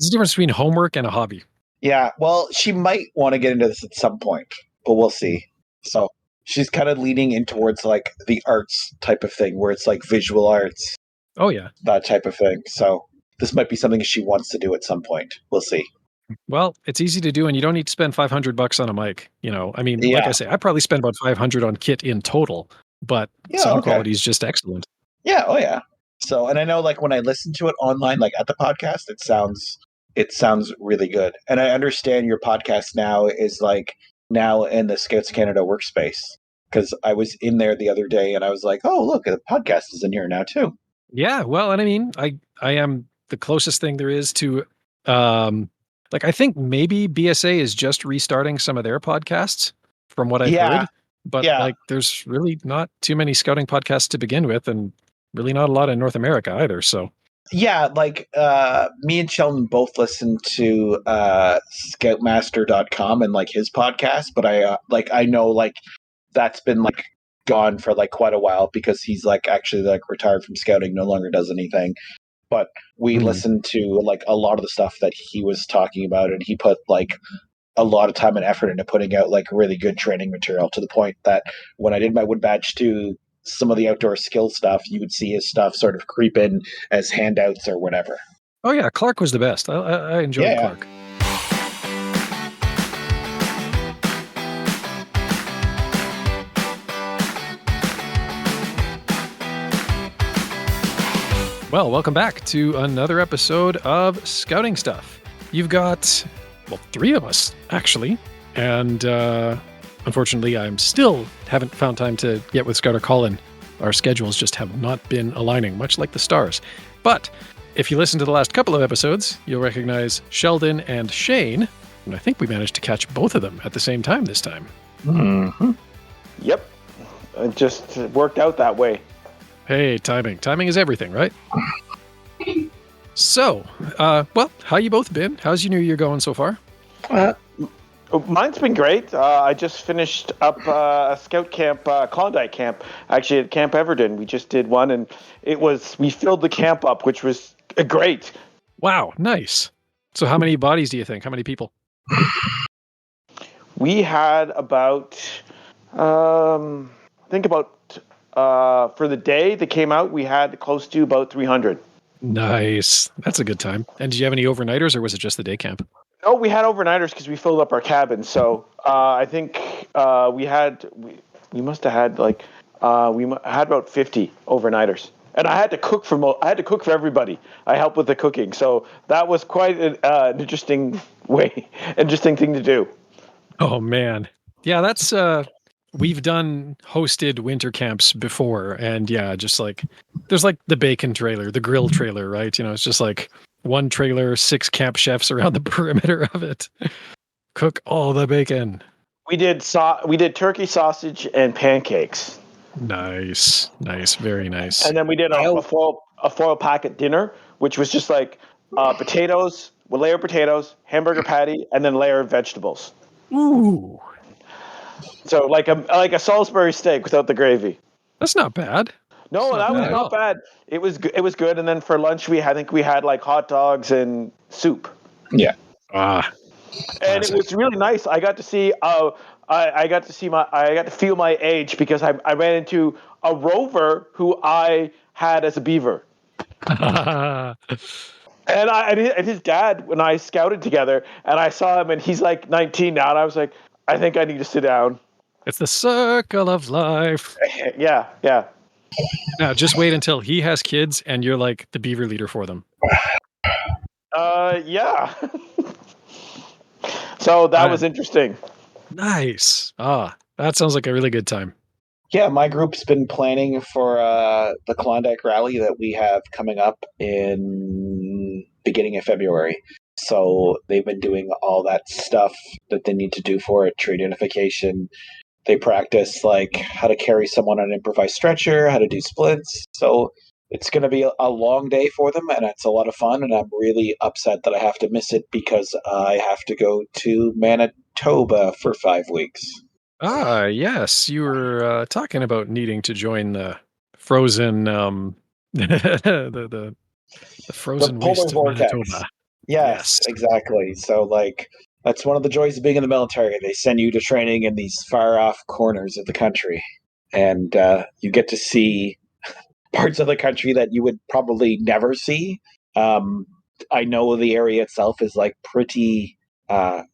There's a difference between homework and a hobby. Yeah, well, she might want to get into this at some point, but we'll see. So she's kind of leaning in towards like the arts type of thing, where it's like visual arts, Oh yeah. that type of thing. So this might be something she wants to do at some point. We'll see. Well, it's easy to do, and you don't need to spend $500 on a mic. I mean, like Yeah. I say, I probably spend about $500 on kit in total, but Yeah, sound okay. quality is just excellent. Yeah, oh yeah. So, and I know like when I listen to it online, like at the podcast, it sounds really good. And I understand your podcast now is like now in the Scouts Canada workspace, because I was in there the other day and I was like, oh look, the podcast is in here now too. Yeah, well, and I mean, I am the closest thing there is to, like I think maybe BSA is just restarting some of their podcasts, from what I've heard. But like, there's really not too many scouting podcasts to begin with, and really not a lot in North America either. So yeah, like me and Sheldon both listen to Scoutmaster.com and like his podcast, but I know like that's been like gone for like quite a while because he's like actually like retired from scouting, no longer does anything. But we listened to like a lot of the stuff that he was talking about, and he put like a lot of time and effort into putting out like really good training material, to the point that when I did my Wood Badge 2, some of the outdoor skill stuff, you would see his stuff sort of creep in as handouts or whatever. Oh yeah, Clark was the best. I enjoyed Clark. Well, welcome back to another episode of Scouting Stuff. You've got, well, 3 of us, actually. And unfortunately, I'm still haven't found time to get with Scouter Colin. Our schedules just have not been aligning, much like the stars. But if you listen to the last couple of episodes, you'll recognize Sheldon and Shane. And I think we managed to catch both of them at the same time this time. Mm-hmm. Yep. It just worked out that way. Hey, timing. Timing is everything, right? So, well, how you both been? How's your new year going so far? Mine's been great. I just finished up a scout camp, Klondike camp, actually at Camp Everton. We just did one, and we filled the camp up, which was great. Wow, nice. So how many bodies do you think? How many people? We had about, I think about, for the day that came out, we had close to about 300. Nice. That's a good time. And did you have any overnighters, or was it just the day camp? No, we had overnighters because we filled up our cabin. So I think we must have had like we had about 50 overnighters, and I had to cook for everybody. I helped with the cooking, so that was quite an interesting thing to do. Oh man, yeah, that's we've done hosted winter camps before, and yeah, just like there's like the bacon trailer, the grill trailer, right? It's just like one trailer, 6 camp chefs around the perimeter of it. Cook all the bacon. We did turkey sausage and pancakes. Nice, very nice. And then we did a foil packet dinner, which was just like potatoes, a layer of potatoes, hamburger patty, and then a layer of vegetables. Ooh. So like a Salisbury steak without the gravy. That's not bad. No, that was not bad. It was good. And then for lunch, I think we had like hot dogs and soup. Yeah. And it was really nice. I got to see. I got to feel my age because I ran into a rover who I had as a beaver. And his dad, when I scouted together, and I saw him, and he's like 19 now, and I was like, I think I need to sit down. It's the circle of life. Yeah. Now, just wait until he has kids and you're like the beaver leader for them. Yeah. So that was interesting. Nice. That sounds like a really good time. Yeah, my group's been planning for the Klondike rally that we have coming up in beginning of February. So they've been doing all that stuff that they need to do for it, tree identification. They practice like how to carry someone on an improvised stretcher, how to do splints. So it's going to be a long day for them, and it's a lot of fun. And I'm really upset that I have to miss it because I have to go to Manitoba for 5 weeks. Yes. You were talking about needing to join the frozen, the frozen waste of Manitoba. Yes, exactly. So, like, that's one of the joys of being in the military. They send you to training in these far off corners of the country, and you get to see parts of the country that you would probably never see. Um, I know the area itself is like pretty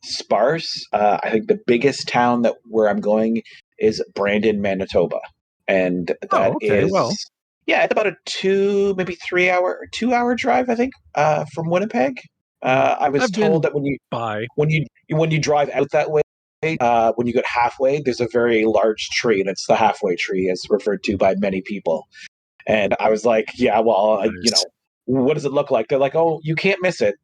sparse. I think the biggest town that where I'm going is Brandon, Manitoba, and that Oh, okay. Well, is yeah, it's about a 2 hour drive, I think, from Winnipeg. I was I've told been that by. when you drive out that way, when you get halfway, there's a very large tree, and it's the halfway tree, as referred to by many people. And I was like, yeah, well, Nice. what does it look like? They're like, oh, you can't miss it.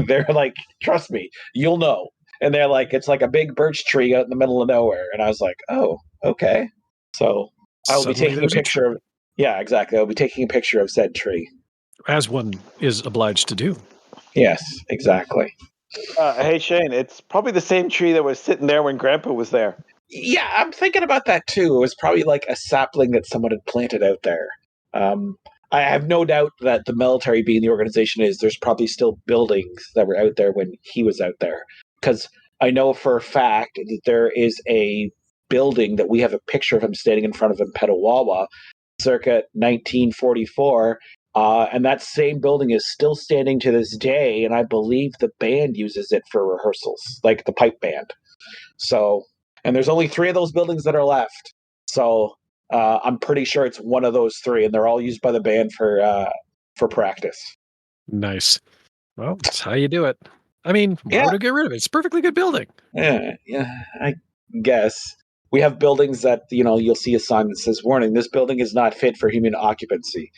They're like, trust me, you'll know. And they're like, it's like a big birch tree out in the middle of nowhere. And I was like, oh, okay. So I will be Suddenly taking a there's a picture tree, of, yeah, exactly. I'll be taking a picture of said tree. as one is obliged to do. Yes, exactly. Hey Shane, it's probably the same tree that was sitting there when Grandpa was there. Yeah, I'm thinking about that too. It was probably like a sapling that someone had planted out there. Um, I have no doubt that the military, being the organization is, there's probably still buildings that were out there when he was out there. Because I know for a fact that there is a building that we have a picture of him standing in front of in Petawawa, circa 1944. And that same building is still standing to this day, and I believe the band uses it for rehearsals, like the pipe band. So, and there's only three of those buildings that are left. So I'm pretty sure it's one of those three, and they're all used by the band for practice. Nice. Well, that's how you do it. I mean, why Yeah, would I get rid of it? It's a perfectly good building. yeah. I guess we have buildings that you'll see a sign that says "Warning: This building is not fit for human occupancy."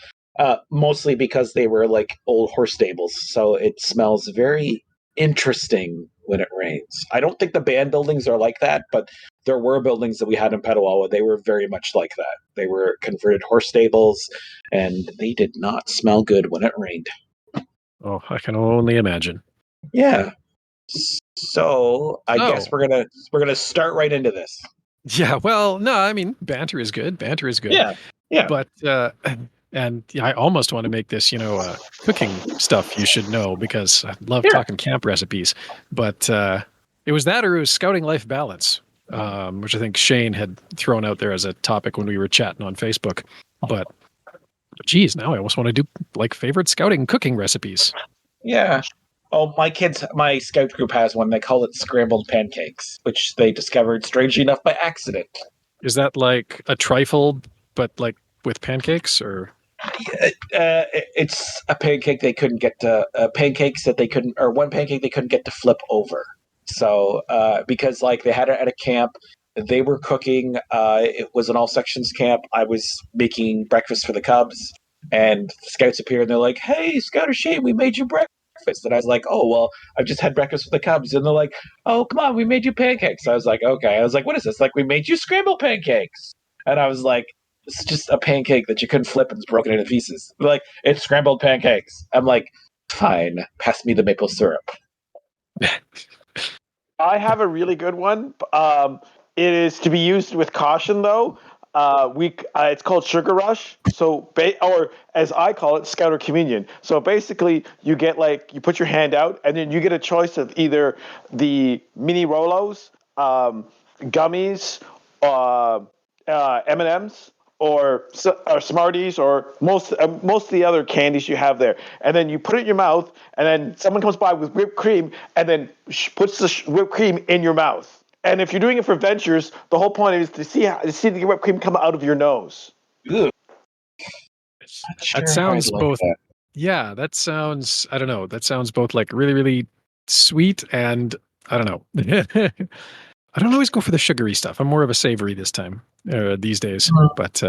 Mostly because they were like old horse stables, so it smells very interesting when it rains. I don't think the band buildings are like that, but there were buildings that we had in Petawawa. They were very much like that. They were converted horse stables, and they did not smell good when it rained. Oh, I can only imagine. Yeah. So I guess So, we're gonna start right into this. yeah, well, no, I mean, banter is good. Banter is good. Yeah. Yeah. But, and yeah, I almost want to make this, cooking stuff you should know because I love Yeah. talking camp recipes. But it was that or it was scouting life balance, which I think Shane had thrown out there as a topic when we were chatting on Facebook. But geez, now I almost want to do like favorite scouting cooking recipes. Yeah. Oh, my scout group has one. They call it scrambled pancakes, which they discovered, strangely enough, by accident. Is that like a trifle, but like with pancakes or? It's a pancake they couldn't get to, pancakes that they couldn't, or one pancake they couldn't get to flip over. So, because like they had it at a camp, they were cooking. It was an all sections camp. I was making breakfast for the Cubs, and the scouts appeared and they're like, "Hey, Scouter Shane, we made you breakfast." And I was like, "Oh, well, I've just had breakfast with the Cubs." And they're like, "Oh, come on, we made you pancakes." I was like, "Okay." I was like, "What is this?" Like, "We made you scrambled pancakes." And I was like, "It's just a pancake that you couldn't flip and it's broken into pieces." They're like, "It's scrambled pancakes." I'm like, "Fine, pass me the maple syrup." I have a really good one. It is to be used with caution, though. It's called Sugar Rush. So, or as I call it, Scouter Communion. So basically, you get you put your hand out, and then you get a choice of either the mini Rolos, gummies, M&Ms, or Smarties, or most of the other candies you have there, and then you put it in your mouth, and then someone comes by with whipped cream, and then puts the whipped cream in your mouth. And if you're doing it for ventures, the whole point is to see the whipped cream come out of your nose. Ugh, not That sure how I'd sounds like both. that. Yeah, that sounds. I don't know. That sounds both like really, really sweet and I don't know. I don't always go for the sugary stuff. I'm more of a savory this time, these days. But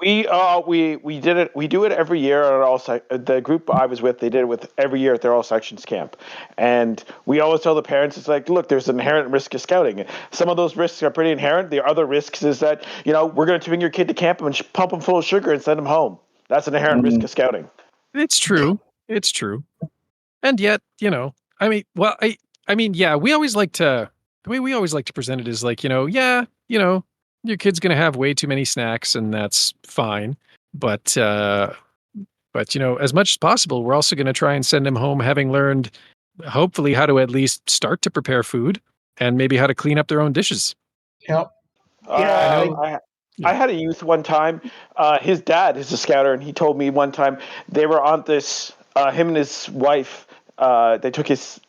We did it. We do it every year at the group I was with. They did it with every year at their all sections camp, and we always tell the parents, it's like, look, there's an inherent risk of scouting. Some of those risks are pretty inherent. The other risks is that we're going to bring your kid to camp and pump him full of sugar and send him home. That's an inherent risk Mm, of scouting. it's true. It's true. And yet, I mean, well, I mean, yeah, we always like to. The way we always like to present it is like, yeah, your kid's gonna have way too many snacks, and that's fine. But as much as possible, we're also gonna try and send him home having learned hopefully how to at least start to prepare food and maybe how to clean up their own dishes. Yep. I had a youth one time. His dad is a scouter, and he told me one time they were on this. Him and his wife. They took his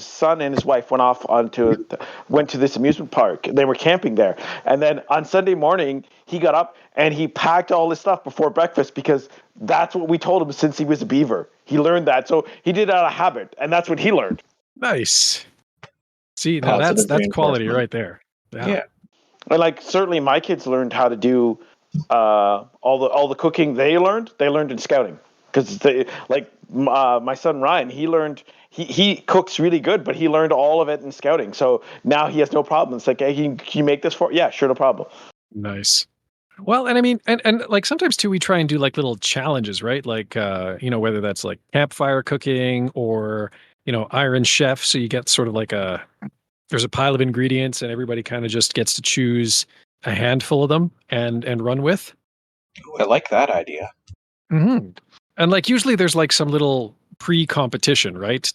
son and his wife went to this amusement park. They were camping there, and then on Sunday morning he got up and he packed all his stuff before breakfast because that's what we told him since he was a beaver. He learned that, so he did it out of habit, and that's what he learned. Nice. See, now that's quality right there. Yeah. And like certainly my kids learned how to do all the cooking they learned in scouting because my son Ryan he cooks really good, but he learned all of it in scouting, so now he has no problem. It's like, hey, can you make this for? Yeah, sure, no problem. Nice. Well, and I mean, and like sometimes too, we try and do like little challenges, right? Like, whether that's like campfire cooking or, Iron Chef. So you get sort of like there's a pile of ingredients and everybody kind of just gets to choose a handful of them and run with. Ooh, I like that idea. Mm-hmm. And like usually there's like some little pre-competition, right?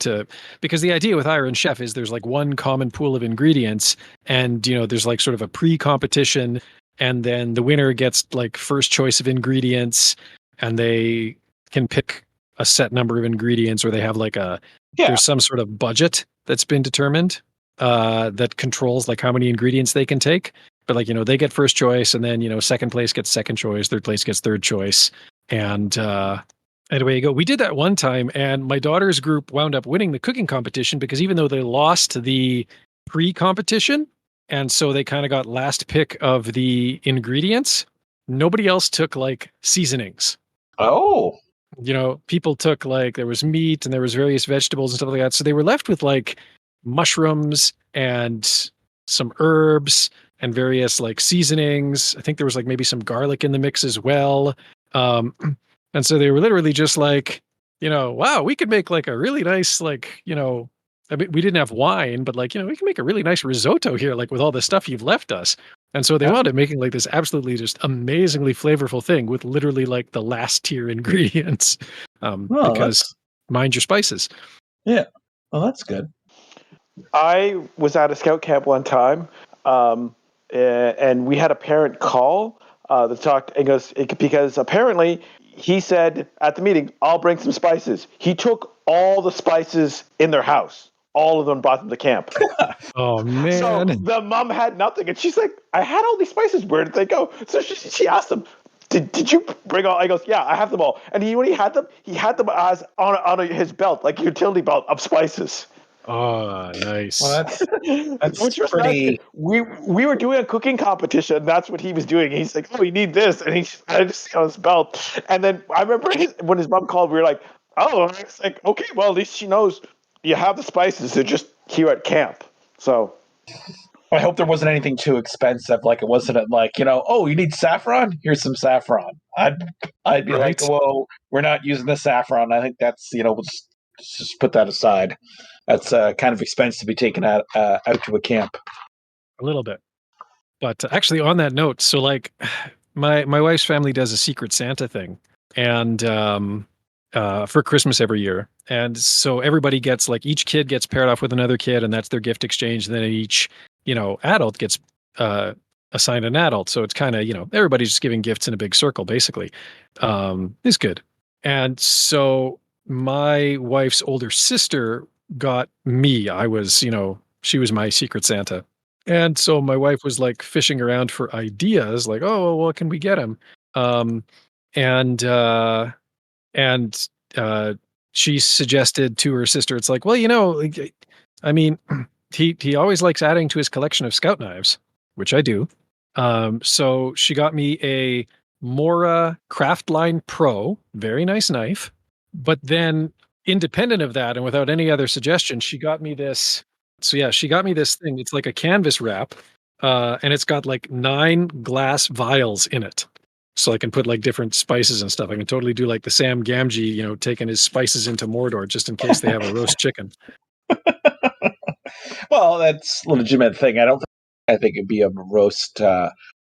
Because the idea with Iron Chef is there's like one common pool of ingredients and, there's like sort of a pre-competition and then the winner gets like first choice of ingredients and they can pick a set number of ingredients or they have like there's some sort of budget that's been determined that controls like how many ingredients they can take. But like, they get first choice and then, second place gets second choice, third place gets third choice. And away you go. We did that one time and my daughter's group wound up winning the cooking competition because even though they lost the pre-competition, and so they kind of got last pick of the ingredients, nobody else took like seasonings. Oh. People took like, there was meat and there was various vegetables and stuff like that. So they were left with like mushrooms and some herbs and various like seasonings. I think there was like maybe some garlic in the mix as well. And so they were literally just like, wow, we could make like a really nice, like, I mean, we didn't have wine, but like, we can make a really nice risotto here, like with all the stuff you've left us. And so they wound up making like this absolutely just amazingly flavorful thing with literally like the last tier ingredients. Because mind your spices. Yeah. Well, that's good. I was at a scout camp one time, and we had a parent call that talked and goes because apparently he said at the meeting, "I'll bring some spices." He took all the spices in their house. All of them brought them to camp. Oh man! So the mom had nothing, and she's like, "I had all these spices. Where did they go?" So she asked him, "Did you bring all?" I goes, "Yeah, I have them all." And when he had them as on his belt, like a utility belt of spices. Oh, nice. Well, that's which was pretty. Nice. We were doing a cooking competition. That's what he was doing. He's like, "Oh, we need this," and I just on his belt. And then I remember when his mom called, we were like, "Oh," and it's like, "Okay, well, at least she knows you have the spices. They're just here at camp." So I hope there wasn't anything too expensive. Like it wasn't like, oh, you need saffron? Here's some saffron. I'd be like, whoa, we're not using the saffron. I think that's, we'll just put that aside. That's kind of expense to be taken out to a camp. A little bit. But actually on that note, so like my wife's family does a Secret Santa thing and for Christmas every year. And so everybody gets like each kid gets paired off with another kid and that's their gift exchange. And then each, adult gets assigned an adult. So it's kind of, everybody's just giving gifts in a big circle, basically. It's good. And so my wife's older sister got me. I was, she was my Secret Santa. And so my wife was like fishing around for ideas, like, oh, well, what can we get him? And she suggested to her sister, it's like, well, I mean, he always likes adding to his collection of scout knives, which I do. So she got me a Mora Craftline Pro, very nice knife. But then independent of that and without any other suggestion, she got me this. So yeah, she got me this thing. It's like a canvas wrap, and it's got like 9 glass vials in it. So I can put like different spices and stuff. I can totally do like the Sam Gamgee, taking his spices into Mordor just in case they have a roast chicken. Well, that's a legitimate thing. I think it'd be a roast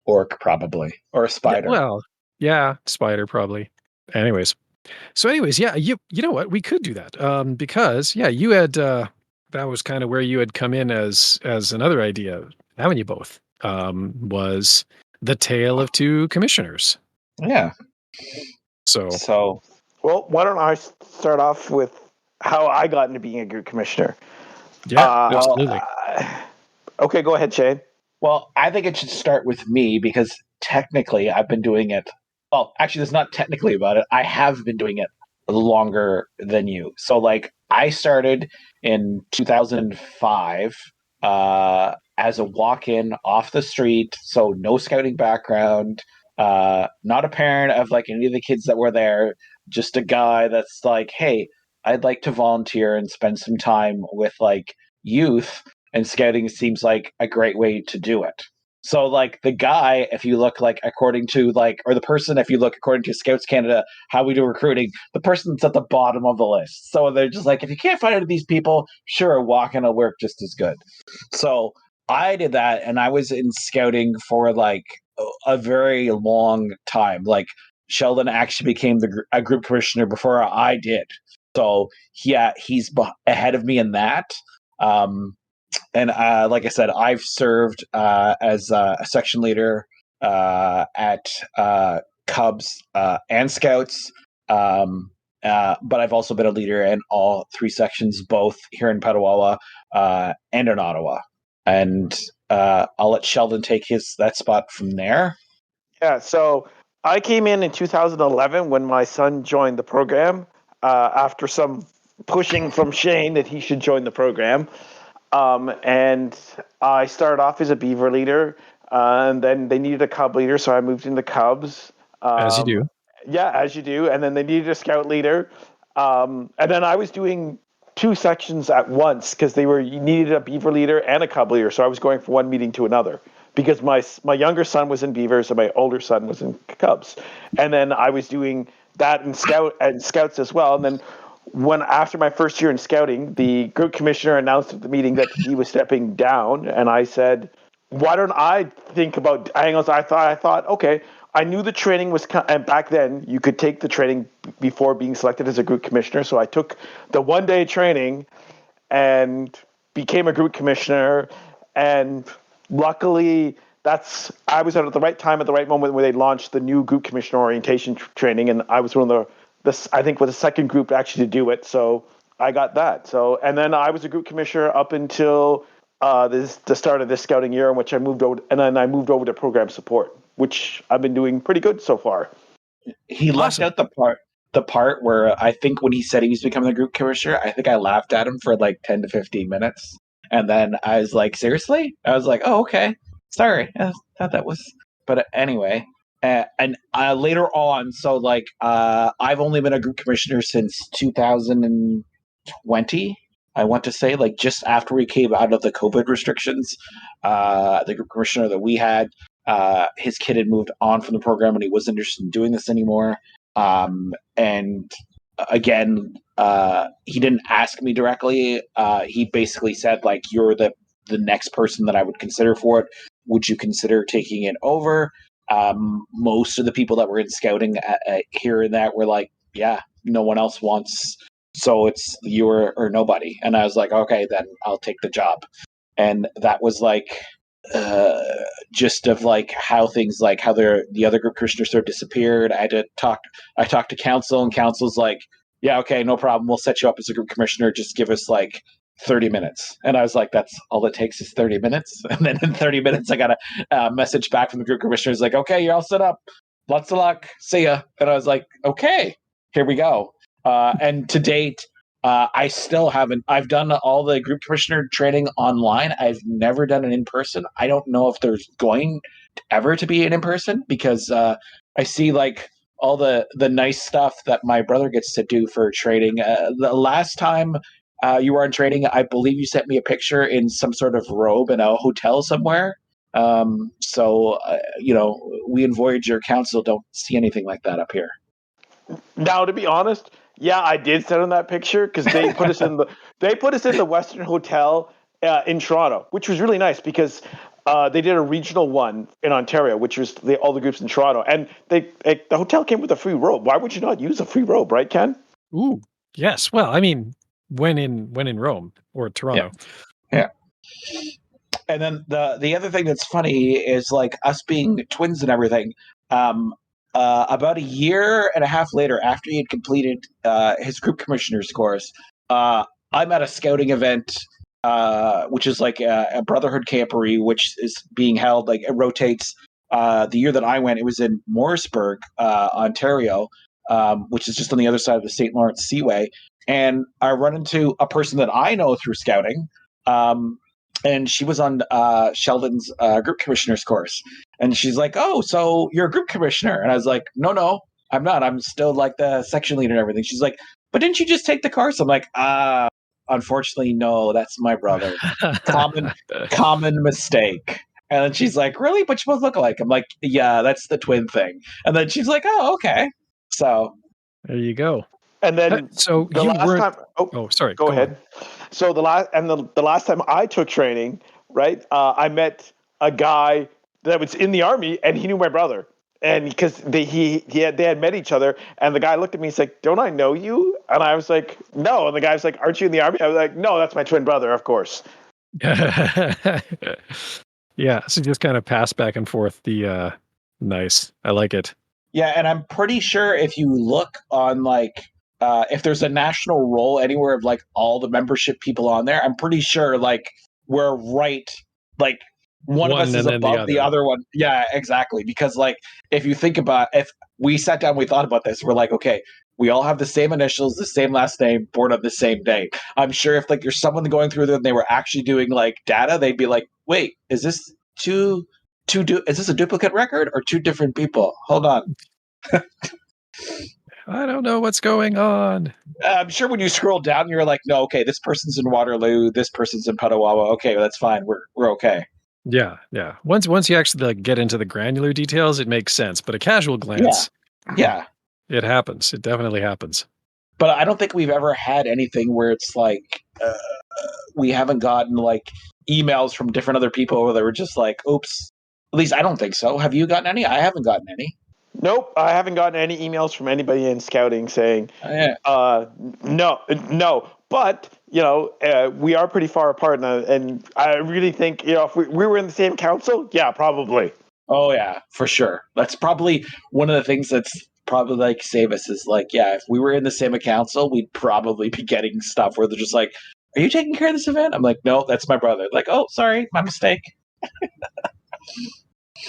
orc probably, or a spider. Yeah, spider probably. Anyways. So, anyways, yeah, you know what? We could do that because yeah, you had that was kind of where you had come in as another idea, haven't you both? Was the tale of two commissioners. Yeah. So So Well, why don't I start off with how I got into being a group commissioner? yeah, well, absolutely. Okay, go ahead, Shane. well, I think it should start with me because technically I've been doing it. Well, actually, there's not technically about it. I have been doing it longer than you. So, like, I started in 2005 as a walk-in off the street. So, no scouting background. Not a parent of like any of the kids that were there. Just a guy that's like, hey, I'd like to volunteer and spend some time with like youth, and scouting seems like a great way to do it. So like the guy, if you look like according to like, or the person, if you look according to Scouts Canada, how we do recruiting, the person that's at the bottom of the list. So they're just like, if you can't find any of these people, sure, walking will work just as good. So I did that, and I was in scouting for like a very long time. Like Sheldon actually became a group commissioner before I did. So yeah, he's ahead of me in that. And like I said, I've served as a section leader at Cubs and Scouts, but I've also been a leader in all three sections, both here in Petawawa and in Ottawa. And I'll let Sheldon take that spot from there. Yeah, so I came in 2011 when my son joined the program after some pushing from Shane that he should join the program. And I started off as a beaver leader, and then they needed a cub leader, so I moved into Cubs. As you do. Yeah, as you do. And then they needed a scout leader. And then I was doing two sections at once because you needed a beaver leader and a cub leader. So I was going from one meeting to another because my younger son was in beavers and my older son was in cubs. And then I was doing that in scouts as well. And then when after my first year in scouting, the group commissioner announced at the meeting that he was stepping down, and I said, "Why don't I think about?" I thought, okay, I knew the training was, and back then you could take the training before being selected as a group commissioner. So I took the 1-day training and became a group commissioner, and luckily I was at the right time at the right moment where they launched the new group commissioner orientation training, and I was one of I think was the second group actually to do it. So I got that. So and then I was a group commissioner up until the start of this scouting year, in which I moved over, and then I moved over to program support, which I've been doing pretty good so far. He left out the part where I think when he said he was becoming the group commissioner, I think I laughed at him for like 10 to 15 minutes. And then I was like, seriously? I was like, oh, okay. Sorry. I thought that was. But anyway. And later on, so like I've only been a group commissioner since 2020. I want to say, like, just after we came out of the COVID restrictions, the group commissioner that we had, his kid had moved on from the program and he wasn't interested in doing this anymore. And again, he didn't ask me directly. He basically said, like, you're the next person that I would consider for it. Would you consider taking it over? Most of the people that were in scouting here and that were like, yeah, no one else wants. So it's you or nobody. And I was like, okay, then I'll take the job. And that was like, just of like how things like how the other group commissioners sort of disappeared. I talked to council, and council's like, yeah, okay, no problem, we'll set you up as a group commissioner, just give us like 30 minutes. And I was like, that's all it takes is 30 minutes. And then in 30 minutes I got a message back from the group commissioners like, okay, you're all set up, lots of luck, see ya. And I was like, okay, here we go. And to date, I still haven't. I've done all the group commissioner training online. I've never done it in person. I don't know if there's going ever to be an in person because I see like all the nice stuff that my brother gets to do for training. The last time you were on training, I believe you sent me a picture in some sort of robe in a hotel somewhere. So we in Voyager Council don't see anything like that up here. Now, to be honest, yeah, I did send them that picture because they put us in the Western Hotel in Toronto, which was really nice because They did a regional one in Ontario, which was all the groups in Toronto, and the hotel came with a free robe. Why would you not use a free robe, right, Ken? Ooh, yes. Well, I mean, when in Rome or Toronto. Yeah. And then the other thing that's funny is like us being twins and everything. About a year and a half later, after he had completed his group commissioner's course, I'm at a scouting event, which is like a Brotherhood camporee, which is being held, like it rotates. The year that I went, it was in Morrisburg, Ontario, which is just on the other side of the St. Lawrence Seaway. And I run into a person that I know through scouting. And she was on Sheldon's group commissioner's course. And she's like, "Oh, so you're a group commissioner?" And I was like, No, I'm not. I'm still like the section leader and everything. She's like, "But didn't you just take the course?" I'm like, unfortunately, no, that's my brother. Common mistake." And then she's like, "Really? But you both look alike." I'm like, "Yeah, that's the twin thing." And then she's like, "Oh, okay." So there you go. And then so the you last weren't. time, Sorry. Go ahead. On. So the last time I took training, right? I met a guy that was in the army, and he knew my brother, and because they had met each other, and the guy looked at me, he's like, "Don't I know you?" And I was like, "No." And the guy was like, "Aren't you in the army?" I was like, "No, that's my twin brother, of course." Yeah, so just kind of pass back and forth. The nice, I like it. Yeah, and I'm pretty sure if you look on like. If there's a national roll anywhere of like all the membership people on there, I'm pretty sure like we're right, like one of us is above the other one. Yeah, exactly. Because like if you think about, if we sat down, we thought about this, we're like, okay, we all have the same initials, the same last name, born on the same day. I'm sure if like there's someone going through there and they were actually doing like data, they'd be like, wait, is this is this a duplicate record or two different people? Hold on. I don't know what's going on. I'm sure when you scroll down, you're like, no, okay, this person's in Waterloo, this person's in Petawawa. Okay, well, that's fine. We're okay. Yeah. Once you actually like get into the granular details, it makes sense. But a casual glance, yeah, it happens. It definitely happens. But I don't think we've ever had anything where it's like we haven't gotten like emails from different other people where they were just like, oops. At least I don't think so. Have you gotten any? I haven't gotten any. Nope, I haven't gotten any emails from anybody in scouting saying, no. But, we are pretty far apart, and I really think, if we were in the same council, yeah, probably. Oh, yeah, for sure. That's probably one of the things that's probably like save us is like, yeah, if we were in the same council, we'd probably be getting stuff where they're just like, "Are you taking care of this event?" I'm like, "No, that's my brother." Like, "Oh, sorry, my mistake."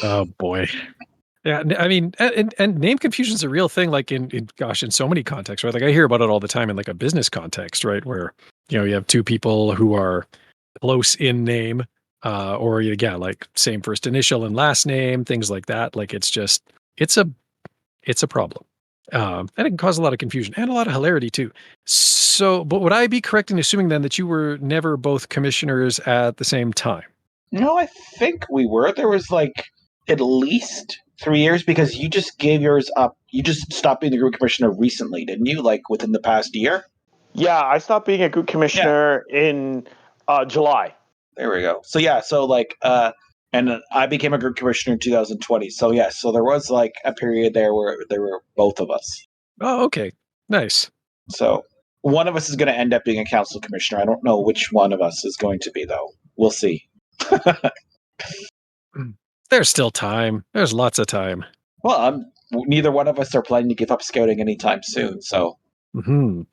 Oh, boy. Yeah, I mean, and name confusion is a real thing. Like in so many contexts, right? Like I hear about it all the time in like a business context, right? Where you have two people who are close in name, or like same first initial and last name, things like that. Like it's a problem, and it can cause a lot of confusion and a lot of hilarity too. So, but would I be correct in assuming then that you were never both commissioners at the same time? No, I think we were. There was like at least 3 years because you just gave yours up. You just stopped being the group commissioner recently, didn't you? Like within the past year? Yeah, I stopped being a group commissioner in July. There we go. So yeah, so like and I became a group commissioner in 2020. So yeah, so there was like a period there where there were both of us. Oh, okay. Nice. So one of us is going to end up being a council commissioner. I don't know which one of us is going to be though. We'll see. There's still time. There's lots of time. Well, neither one of us are planning to give up scouting anytime soon. So, no,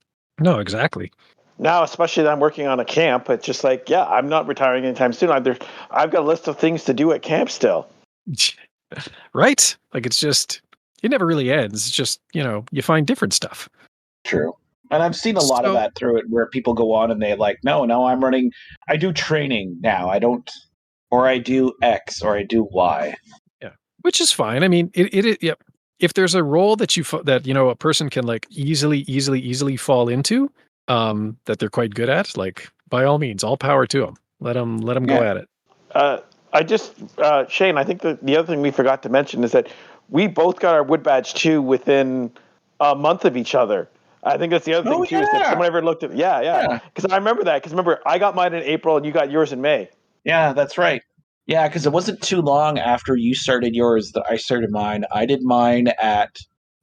exactly. Now, especially that I'm working on a camp, it's just like, yeah, I'm not retiring anytime soon. I've got a list of things to do at camp still. Right? Like it never really ends. It's just, you find different stuff. True. And I've seen a lot of that through it where people go on and they like, no, I do training now. I don't. Or I do X, or I do Y. Yeah, which is fine. I mean, it. If there's a role that a person can like easily fall into, that they're quite good at, like by all means, all power to them. Let them go at it. Shane, I think the other thing we forgot to mention is that we both got our wood badge too within a month of each other. I think that's the other thing too. Is that someone ever looked at? Yeah. Because I remember that. Because remember, I got mine in April and you got yours in May. Yeah, that's right. Yeah, because it wasn't too long after you started yours that I started mine. I did mine at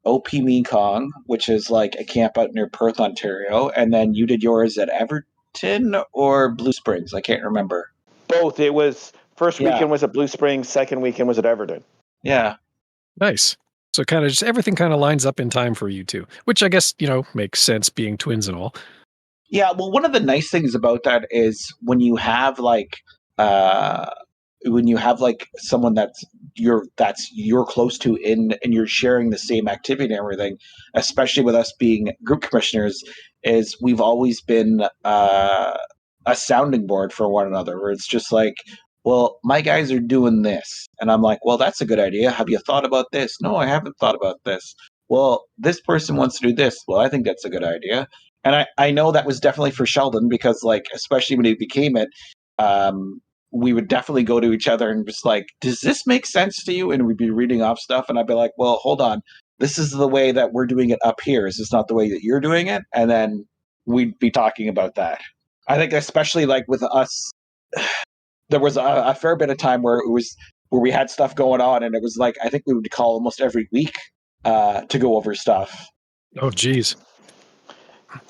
OP Mekong, which is like a camp out near Perth, Ontario, and then you did yours at Everton or Blue Springs. I can't remember. Both. It was first Yeah, weekend was at Blue Springs, second weekend was at Everton. yeah, Nice. So kind of just everything kind of lines up in time for you two, which I guess, makes sense being twins and all. yeah. Well, one of the nice things about that is uh, when you have like someone that's you're close to in and you're sharing the same activity and everything, especially with us being group commissioners, is we've always been a sounding board for one another where it's just like, well, my guys are doing this and I'm like, well, that's a good idea. Have you thought about this? No, I haven't thought about this. Well, this person wants to do this. Well, I think that's a good idea. And I know that was definitely for Sheldon because like especially when he became it, um we would definitely go to each other and just like, does this make sense to you? And we'd be reading off stuff, and I'd be like, well, hold on, this is the way that we're doing it up here. Is this not the way that you're doing it? And then we'd be talking about that. I think, especially like with us, there was a fair bit of time where we had stuff going on, and it was like I think we would call almost every week to go over stuff. Oh, geez.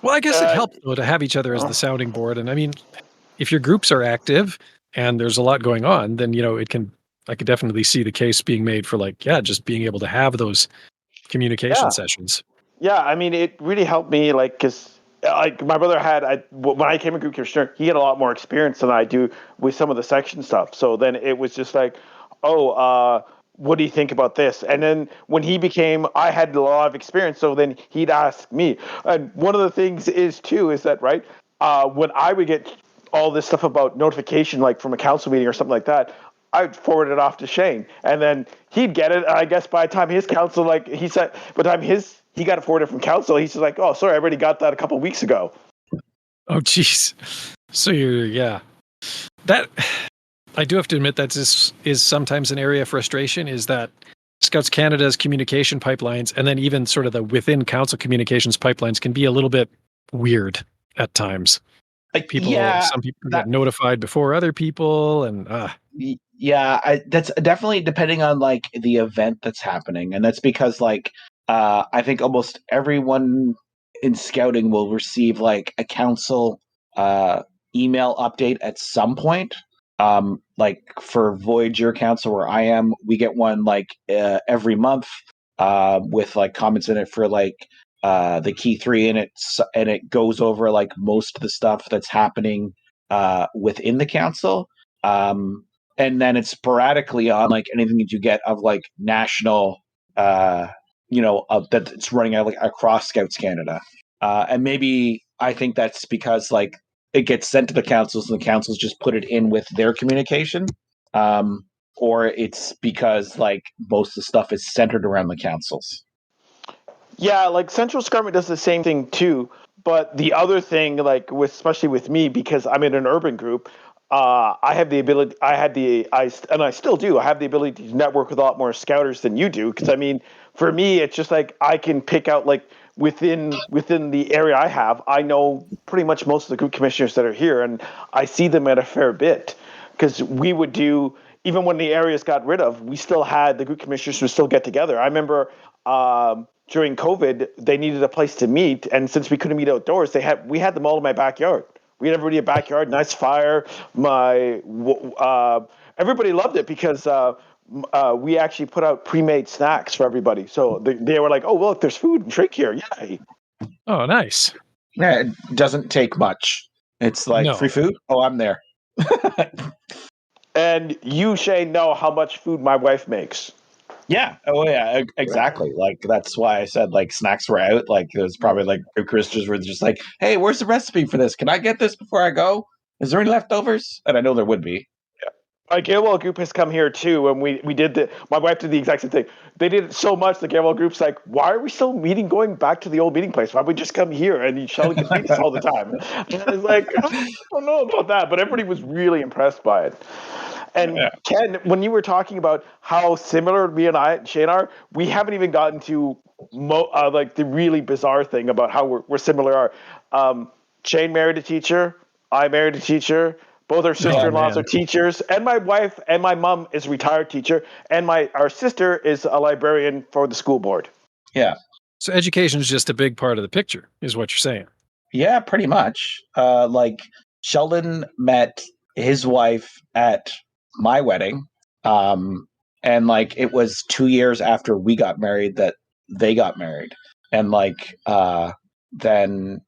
Well, I guess it Uh, helps though to have each other as the sounding board. And I mean, if your groups are active and there's a lot going on, then I could definitely see the case being made for like, yeah, just being able to have those communication yeah. sessions. Yeah, I mean, it really helped me, like, because like my brother when I came a group commissioner, he had a lot more experience than I do with some of the section stuff. So then it was just like, oh, what do you think about this? And then when he became, I had a lot of experience, so then he'd ask me. And one of the things is that right, when I would get all this stuff about notification, like from a council meeting or something like that, I'd forward it off to Shane, and then he'd get it. I guess by the time his council, like he said, by the time he got it forwarded from council, he's just like, "Oh, sorry, I already got that a couple of weeks ago." Oh, geez. So yeah, that I do have to admit that this is sometimes an area of frustration is that Scouts Canada's communication pipelines and then even sort of the within council communications pipelines can be a little bit weird at times. Yeah, Some people that get notified before other people and Yeah, that's definitely depending on like the event that's happening, and that's because like I think almost everyone in scouting will receive like a council uh, email update at some point. Like for Voyager Council, where I am, we get one like every month with like comments in it for like the key three, and it goes over like most of the stuff that's happening within the council. Um, and then it's sporadically on like anything that you get of like national that it's running out like across Scouts Canada. And maybe I think that's because like it gets sent to the councils and the councils just put it in with their communication. Or it's because like most of the stuff is centered around the councils. Yeah, like Central Scarmet does the same thing too. But the other thing, like especially with me, because I'm in an urban group, I have the ability. And I still do. I have the ability to network with a lot more scouters than you do. Because I mean, for me, it's just like I can pick out like within the area I have. I know pretty much most of the group commissioners that are here, and I see them at a fair bit. Because we would do even when the areas got rid of, we still had the group commissioners would still get together. I remember. During COVID, they needed a place to meet, and since we couldn't meet outdoors, we had them all in my backyard. We had everybody in the backyard, nice fire. Everybody loved it because we actually put out pre-made snacks for everybody. So they were like, "Oh, look, there's food and drink here! Yay!" oh, nice. Yeah, it doesn't take much. It's like free No. food. Oh, I'm there. And you, Shane, know how much food my wife makes. Yeah. Oh, yeah. Exactly. Like that's why I said like snacks were out. Like it was probably like Christians were just like, "Hey, where's the recipe for this? Can I get this before I go? Is there any leftovers?" And I know there would be. My Gaywell group has come here too, and we did my wife did the exact same thing. They did it so much. The Gaywell group's like, why are we still going back to the old meeting place? Why don't we just come here? And Sheldon can feed us all the time. And I was like, I don't know about that, but everybody was really impressed by it. And Yeah. Ken, when you were talking about how similar me and Shane are, we haven't even gotten to like the really bizarre thing about how we're similar. Shane married a teacher. I married a teacher. Both our sister-in-laws man. are teachers, and my wife and my mom is a retired teacher, and our sister is a librarian for the school board. Yeah. So education is just a big part of the picture, is what you're saying. Yeah, pretty much. Like Sheldon met his wife at my wedding. And like it was 2 years after we got married that they got married. And like then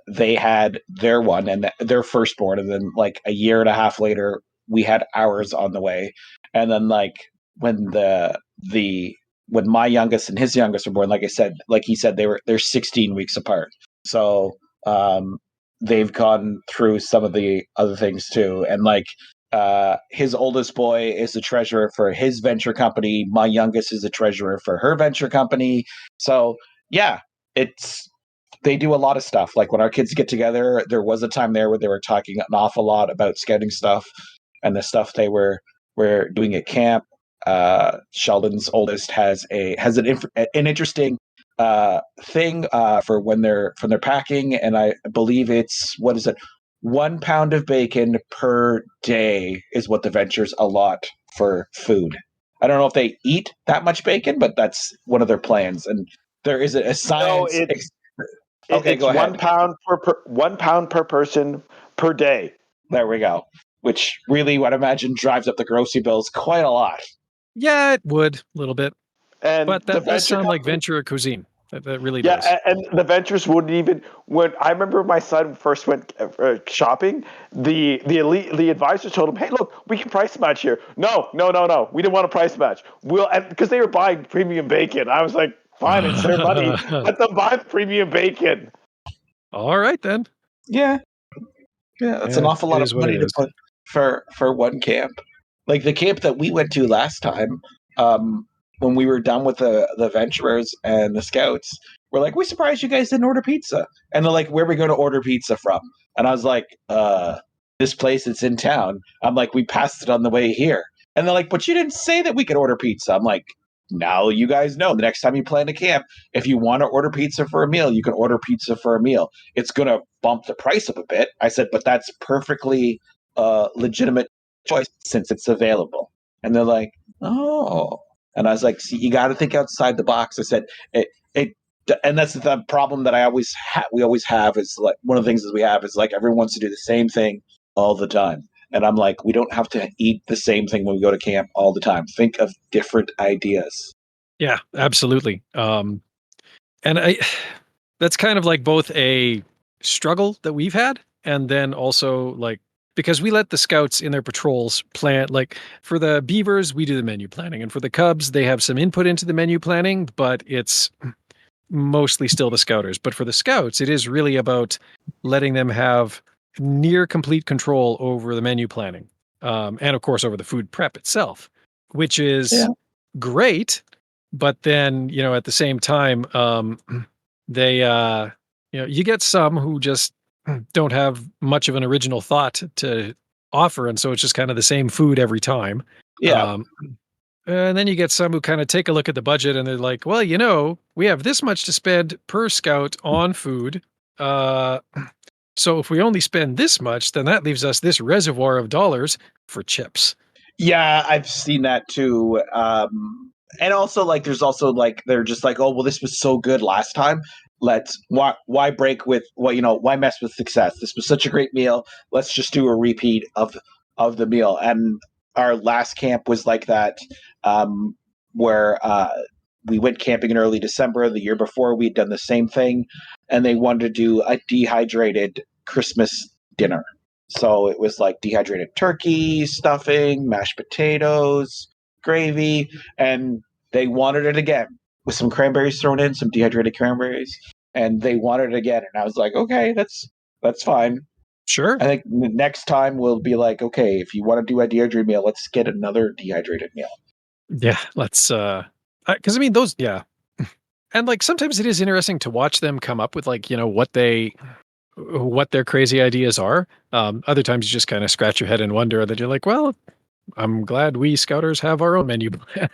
they had their one and their firstborn, and then like a year and a half later we had ours on the way. And then like when when my youngest and his youngest were born, like he said, they're 16 weeks apart. So they've gone through some of the other things too. And like his oldest boy is the treasurer for his venture company. My youngest is the treasurer for her venture company. So yeah, they do a lot of stuff. Like when our kids get together, there was a time there where they were talking an awful lot about scouting stuff and the stuff they were doing at camp. Sheldon's oldest has an interesting thing for when they're packing, and I believe it's, what is it, 1 pound of bacon per day is what the ventures allot for food. I don't know if they eat that much bacon, but that's one of their plans. And there is a science. Okay, It's go ahead. 1 pound per 1 pound per person per day. There we go. Which really, what I imagine, drives up the grocery bills quite a lot. Yeah, it would a little bit, And but that does sound like venture cuisine. That really does. Yeah, and the ventures wouldn't even. When I remember my son first went shopping, the advisor told him, "Hey, look, we can price match here." No, we didn't want to price match. Because they were buying premium bacon. I was like, fine, it's their money. Let them buy the premium bacon. All right then. Yeah, that's an awful lot of money to put for one camp. Like the camp that we went to last time, when we were done with the venturers and the scouts, we're like, we're surprised you guys didn't order pizza. And they're like, where are we going to order pizza from? And I was like, this place that's in town. I'm like, we passed it on the way here. And they're like, but you didn't say that we could order pizza. I'm like, now you guys know. The next time you plan to camp, if you want to order pizza for a meal, you can order pizza for a meal. It's going to bump the price up a bit. I said, but that's perfectly legitimate choice since it's available. And they're like, oh. And I was like, see, you got to think outside the box. I said, and that's the problem that we always have is like, one of the things that we have is like, everyone wants to do the same thing all the time. And I'm like, we don't have to eat the same thing when we go to camp all the time. Think of different ideas. Yeah, absolutely. And that's kind of like both a struggle that we've had, and then also like, because we let the scouts in their patrols plan, like for the beavers, we do the menu planning, and for the cubs, they have some input into the menu planning, but it's mostly still the scouters. But for the scouts, it is really about letting them have near complete control over the menu planning, and of course over the food prep itself, which is great. But then, at the same time, they, you get some who just don't have much of an original thought to offer, and so it's just kind of the same food every time. Yeah. And then you get some who kind of take a look at the budget and they're like, well, we have this much to spend per scout on food. So if we only spend this much, then that leaves us this reservoir of dollars for chips. Yeah, I've seen that too. And also, like, there's also like, they're just like, oh, well, this was so good last time. Why break with why mess with success? This was such a great meal. Let's just do a repeat of the meal. And our last camp was like that, where we went camping in early December. The year before, we'd done the same thing, and they wanted to do a dehydrated Christmas dinner. So it was like dehydrated turkey, stuffing, mashed potatoes, gravy, and they wanted it again with some cranberries thrown in, some dehydrated cranberries, and they wanted it again. And I was like, okay, that's fine. Sure. I think next time we'll be like, okay, if you want to do a dehydrated meal, let's get another dehydrated meal. Yeah, let's, because I mean, those, yeah. And like, sometimes it is interesting to watch them come up with like, what their crazy ideas are. Other times you just kind of scratch your head and wonder that you're like, well, I'm glad we scouters have our own menu plan.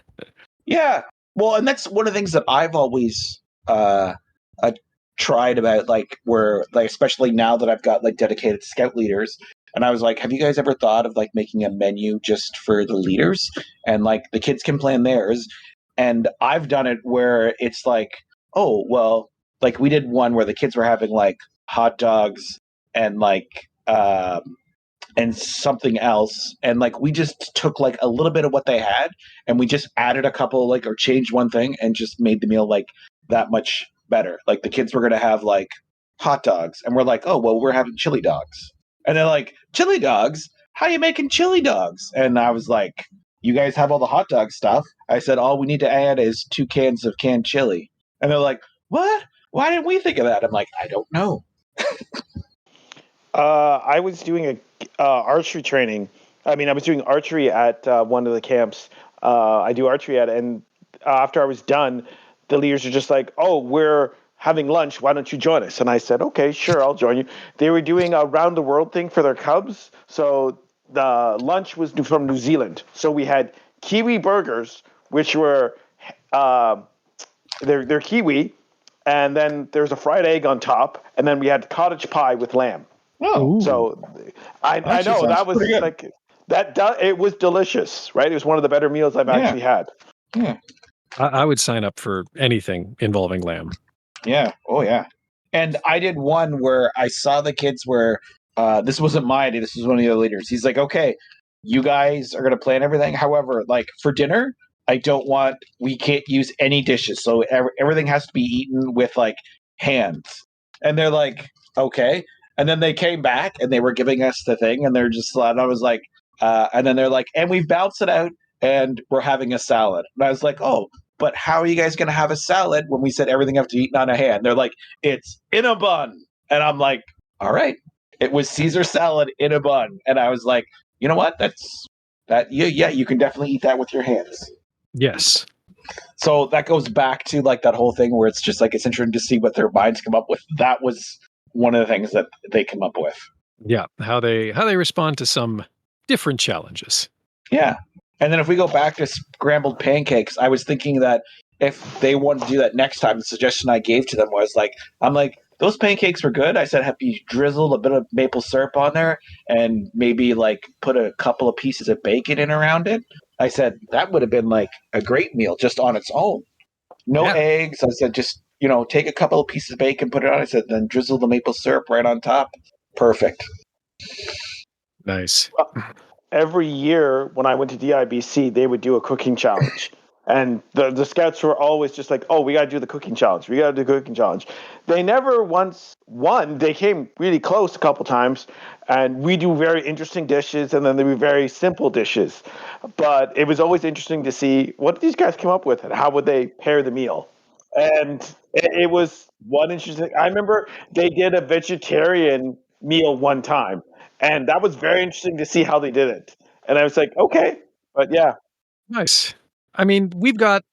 Yeah. Well, and that's one of the things that I've always tried about, like, where, like, especially now that I've got like dedicated scout leaders, And I was like, have you guys ever thought of like making a menu just for the leaders? And like the kids can plan theirs. And I've done it where it's like, oh, well, like we did one where the kids were having like hot dogs and like and something else, and like we just took like a little bit of what they had and we just added a couple like or changed one thing and just made the meal like that much better. Like the kids were going to have like hot dogs and we're like, oh well, we're having chili dogs. And they're like, chili dogs, how are you making chili dogs? And I was like, you guys have all the hot dog stuff. I said all we need to add is 2 cans of canned chili. And they're like, what, why didn't we think of that? I'm like, I don't know. I was doing a archery training. I mean, I was doing archery at one of the camps. I do archery at, and after I was done, the leaders were just like, "Oh, we're having lunch. Why don't you join us?" And I said, "Okay, sure, I'll join you." They were doing a round the world thing for their cubs, so the lunch was from New Zealand. So we had kiwi burgers, which were they're kiwi, and then there's a fried egg on top, and then we had cottage pie with lamb. Oh, So I know that was like that. It was delicious, right? It was one of the better meals I've actually had. Yeah. I would sign up for anything involving lamb. Yeah. Oh, yeah. And I did one where I saw the kids where this wasn't my idea. This was one of the other leaders. He's like, okay, you guys are going to plan everything. However, like for dinner, we can't use any dishes. So everything has to be eaten with like hands. And they're like, okay. And then they came back and they were giving us the thing. And they're just, and I was like, and then they're like, and we've balanced it out and we're having a salad. And I was like, oh, but how are you guys going to have a salad when we said everything have to be eaten on a hand? They're like, it's in a bun. And I'm like, all right. It was Caesar salad in a bun. And I was like, you know what? Yeah, you can definitely eat that with your hands. Yes. So that goes back to like that whole thing where it's just like, it's interesting to see what their minds come up with. That was one of the things that they come up with. Yeah. How they respond to some different challenges. Yeah. And then if we go back to scrambled pancakes, I was thinking that if they wanted to do that next time, the suggestion I gave to them was like, I'm like, those pancakes were good. I said, have you drizzled a bit of maple syrup on there and maybe like put a couple of pieces of bacon in around it? I said, that would have been like a great meal just on its own. No eggs. I said, just, take a couple of pieces of bacon, put it on. I said, then drizzle the maple syrup right on top. Perfect. Nice. Every year when I went to DIBC, they would do a cooking challenge. And the scouts were always just like, oh, we got to do the cooking challenge. We got to do the cooking challenge. They never once won. They came really close a couple times. And we do very interesting dishes, and then there were very simple dishes. But it was always interesting to see what did these guys come up with and how would they pair the meal. And it was one interesting. I remember they did a vegetarian meal one time. And that was very interesting to see how they did it. And I was like, okay. But yeah. Nice. I mean, we've got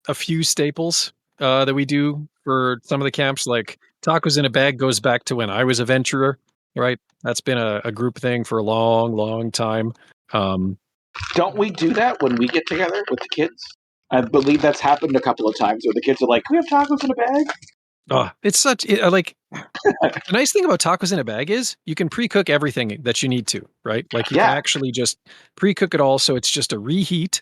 a few staples that we do for some of the camps, like tacos in a bag goes back to when I was a venturer, right? That's been a group thing for a long, long time. Don't we do that when we get together with the kids? I believe that's happened a couple of times where the kids are like, we have tacos in a bag? It's such like the nice thing about tacos in a bag is you can pre-cook everything that you need to, right? Like you can actually just pre-cook it all, so it's just a reheat.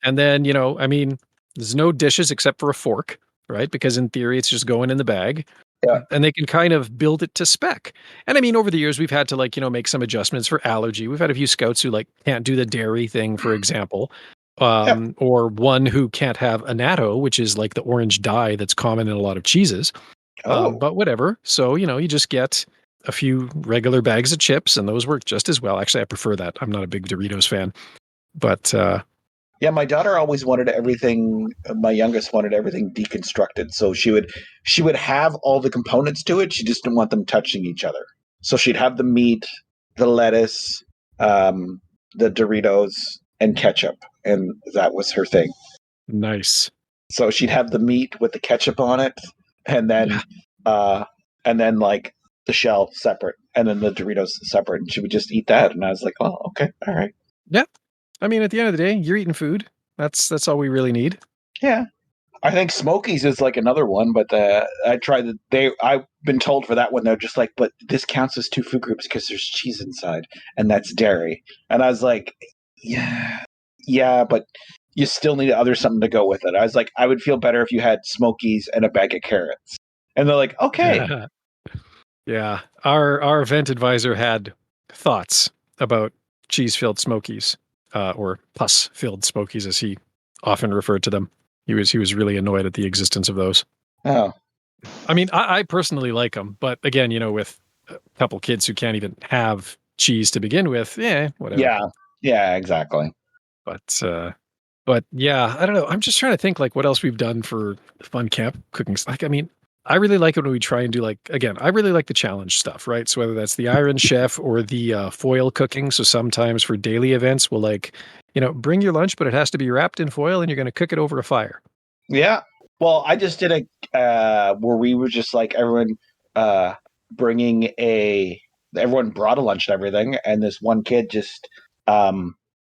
And then, I mean, there's no dishes except for a fork, right? Because in theory, it's just going in the bag. Yeah. And they can kind of build it to spec. And I mean, over the years, we've had to make some adjustments for allergy. We've had a few scouts who can't do the dairy thing, for example. Or one who can't have annatto, which is like the orange dye that's common in a lot of cheeses. But whatever. So, you just get a few regular bags of chips and those work just as well. Actually, I prefer that. I'm not a big Doritos fan. But yeah, my daughter always wanted everything. My youngest wanted everything deconstructed. So she would have all the components to it. She just didn't want them touching each other. So she'd have the meat, the lettuce, the Doritos, and ketchup. And that was her thing. Nice. So she'd have the meat with the ketchup on it, and then like the shell separate, and then the Doritos separate, and she would just eat that. And I was like, oh, okay, all right. Yeah. I mean, at the end of the day, you're eating food. That's all we really need. Yeah. I think Smokies is like another one, but I tried I've been told for that one they're just like, but this counts as 2 food groups because there's cheese inside, and that's dairy. And I was like, yeah, but you still need something to go with it. I was like, I would feel better if you had Smokies and a bag of carrots. And they're like, okay. Yeah, our event advisor had thoughts about cheese-filled Smokies, or pus-filled Smokies, as he often referred to them. He was really annoyed at the existence of those. Oh, I mean, I personally like them, but again, with a couple kids who can't even have cheese to begin with, whatever. yeah, exactly. But yeah, I don't know. I'm just trying to think like what else we've done for fun camp cooking. Like, I mean, I really like it when we try and do I really like the challenge stuff, right? So whether that's the Iron Chef or the foil cooking. So sometimes for daily events, we'll bring your lunch, but it has to be wrapped in foil and you're going to cook it over a fire. Yeah. Well, I just did where we were just like everyone everyone brought a lunch and everything, and this one kid just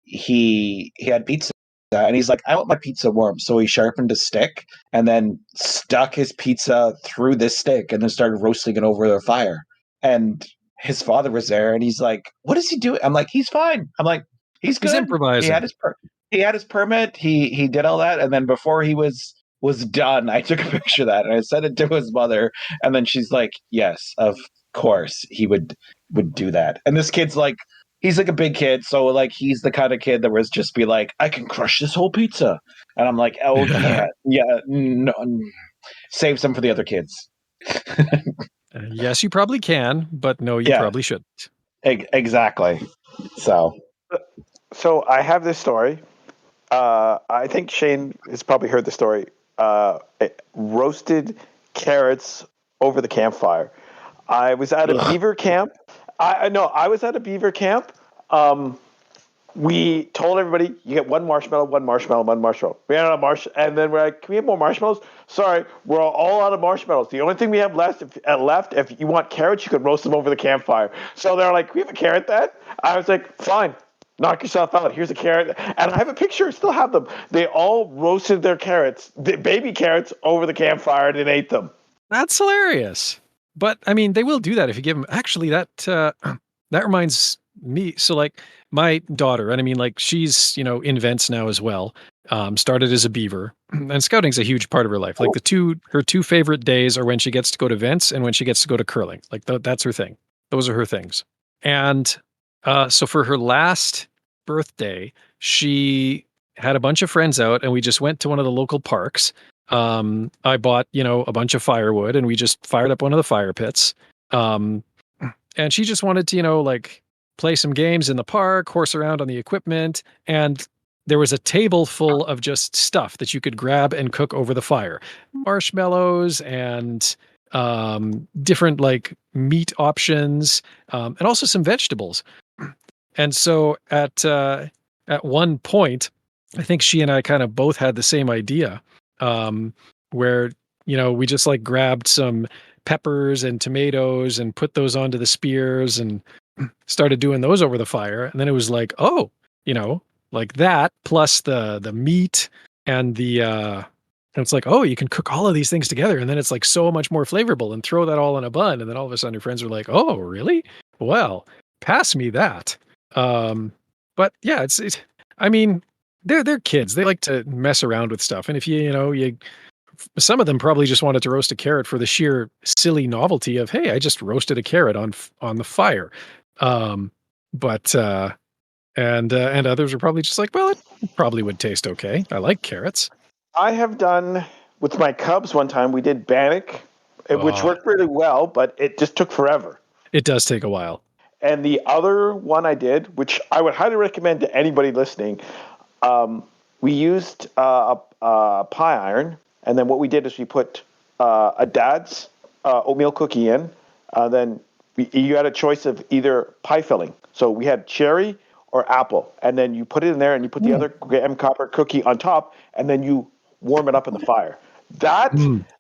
he had pizza. And he's like, I want my pizza warm. So he sharpened a stick and then stuck his pizza through this stick and then started roasting it over the fire. And his father was there and he's like, what is he doing? I'm like, he's fine. I'm like, he's good. He's improvising. He had his permit. He did all that. And then before he was done, I took a picture of that and I sent it to his mother. And then she's like, yes, of course he would do that. And this kid's like, he's like a big kid, so like he's the kind of kid that was just be like, I can crush this whole pizza, and I'm like, oh yeah, no, save some for the other kids. Yes, you probably can, but no, you probably shouldn't. Exactly. So I have this story. I think Shane has probably heard the story. Roasted carrots over the campfire. I was at a beaver camp. I was at a beaver camp. We told everybody, you get one marshmallow. We ran out of and then we're like, can we have more marshmallows? Sorry, we're all out of marshmallows. The only thing we have left, if you want carrots, you could roast them over the campfire. So they're like, can we have a carrot then? I was like, fine, knock yourself out. Here's a carrot. And I have a picture, I still have them. They all roasted their carrots, the baby carrots, over the campfire and ate them. That's hilarious. But I mean, they will do that if you give them. Actually, that reminds me. So, like my daughter, and I mean, like she's in vents now as well. Started as a beaver, and scouting's a huge part of her life. Like her two favorite days are when she gets to go to vents and when she gets to go to curling. Like that's her thing. Those are her things. And so for her last birthday, she had a bunch of friends out, and we just went to one of the local parks. I bought, a bunch of firewood and we just fired up one of the fire pits. And she just wanted to, play some games in the park, horse around on the equipment. And there was a table full of just stuff that you could grab and cook over the fire. Marshmallows and different meat options, and also some vegetables. And so at one point, I think she and I kind of both had the same idea. Where, we just grabbed some peppers and tomatoes and put those onto the spears and started doing those over the fire. And then it was like, oh, like that plus the meat and and it's like, oh, you can cook all of these things together. And then it's like so much more flavorful, and throw that all in a bun. And then all of a sudden your friends are like, oh, really? Well, pass me that. But yeah, I mean, they're kids. They like to mess around with stuff. And if some of them probably just wanted to roast a carrot for the sheer silly novelty of, hey, I just roasted a carrot on the fire. But others are probably just like, well, it probably would taste okay. I like carrots. I have done with my cubs one time. We did bannock, which worked really well, but it just took forever. It does take a while. And the other one I did, which I would highly recommend to anybody listening, we used a pie iron, and then what we did is we put a dad's oatmeal cookie in. Then you had a choice of either pie filling. So we had cherry or apple, and then you put it in there, and you put the other graham copper cookie on top, and then you warm it up in the fire. That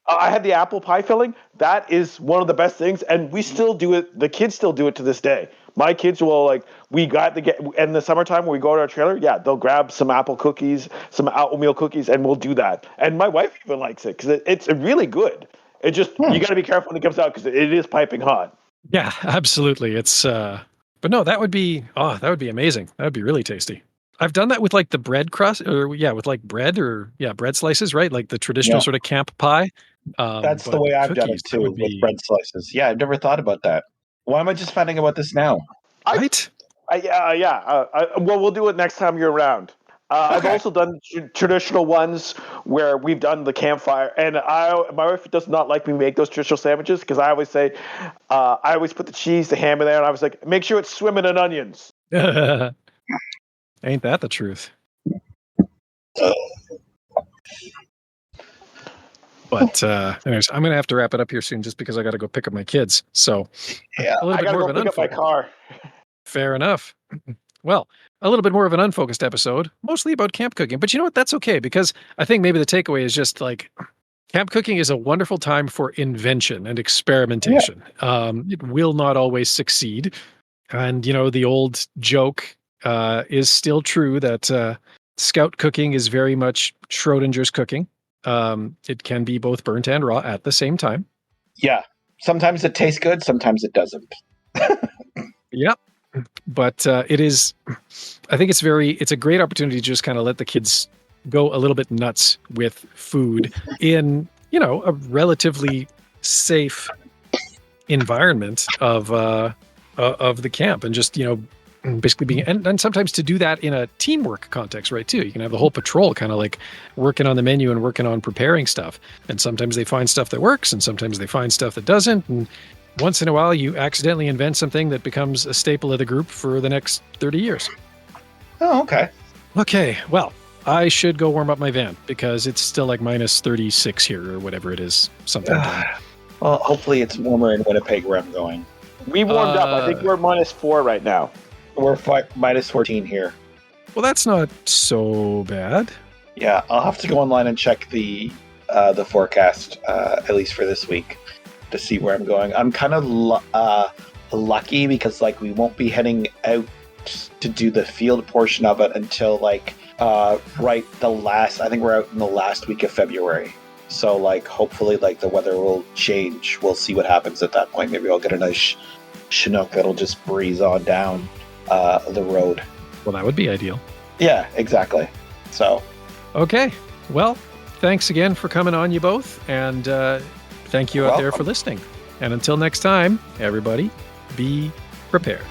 I had the apple pie filling. That is one of the best things, and we still do it. The kids still do it to this day. My kids will like, we got to get in the summertime when we go to our trailer. Yeah, they'll grab some apple cookies, some oatmeal cookies, and we'll do that. And my wife even likes it because it's really good. It just you got to be careful when it comes out because it is piping hot. Yeah, absolutely. It's but no, that would be amazing. That would be really tasty. I've done that with like the bread crust, or with like bread bread slices, right? Like the traditional sort of camp pie. That's the but way I've done cookies, it that too, would with be bread slices. Yeah, I've never thought about that. Why am I just finding about this now? right. Well, we'll do it next time you're around. I've Okay. also done traditional ones where we've done the campfire, and my wife does not like me make those traditional sandwiches because I always say, I always put the cheese, the ham in there, and I was like, make sure it's swimming in onions. Ain't that the truth? But anyways, I'm gonna have to wrap it up here soon, just because I got to go pick up my kids. So Yeah. a little I bit gotta more go of an pick up my car. Fair enough. Well, a little bit more of an unfocused episode, mostly about camp cooking. But you know what? That's okay, because I think maybe the takeaway is just like camp cooking is a wonderful time for invention and experimentation. It will not always succeed. And, the old joke is still true that scout cooking is very much Schrodinger's cooking. It can be both burnt and raw at the same time. Yeah. Sometimes it tastes good, sometimes it doesn't. Yep. But it is, I think it's a great opportunity to just kind of let the kids go a little bit nuts with food in, a relatively safe environment of the camp, and just, basically being, and sometimes to do that in a teamwork context, right, too. You can have the whole patrol kind of like working on the menu and working on preparing stuff. And sometimes they find stuff that works, and sometimes they find stuff that doesn't. And once in a while, you accidentally invent something that becomes a staple of the group for the next 30 years. Oh, okay. Okay, well, I should go warm up my van because it's still like minus 36 here or whatever it is. Something like that. Well, hopefully it's warmer in Winnipeg where I'm going. We warmed up. I think we're -4 right now. We're minus 14 here. Well, that's not so bad. Yeah, I'll have to go online and check the forecast, at least for this week, to see where I'm going. I'm kind of lucky because like we won't be heading out to do the field portion of it until like I think we're out in the last week of February. So like hopefully like the weather will change. We'll see what happens at that point. Maybe I'll get a nice Chinook that'll just breeze on down the road. Well, that would be ideal. Yeah, exactly. So okay, well, thanks again for coming on, you both, and thank you out there for listening. And until next time, everybody, be prepared.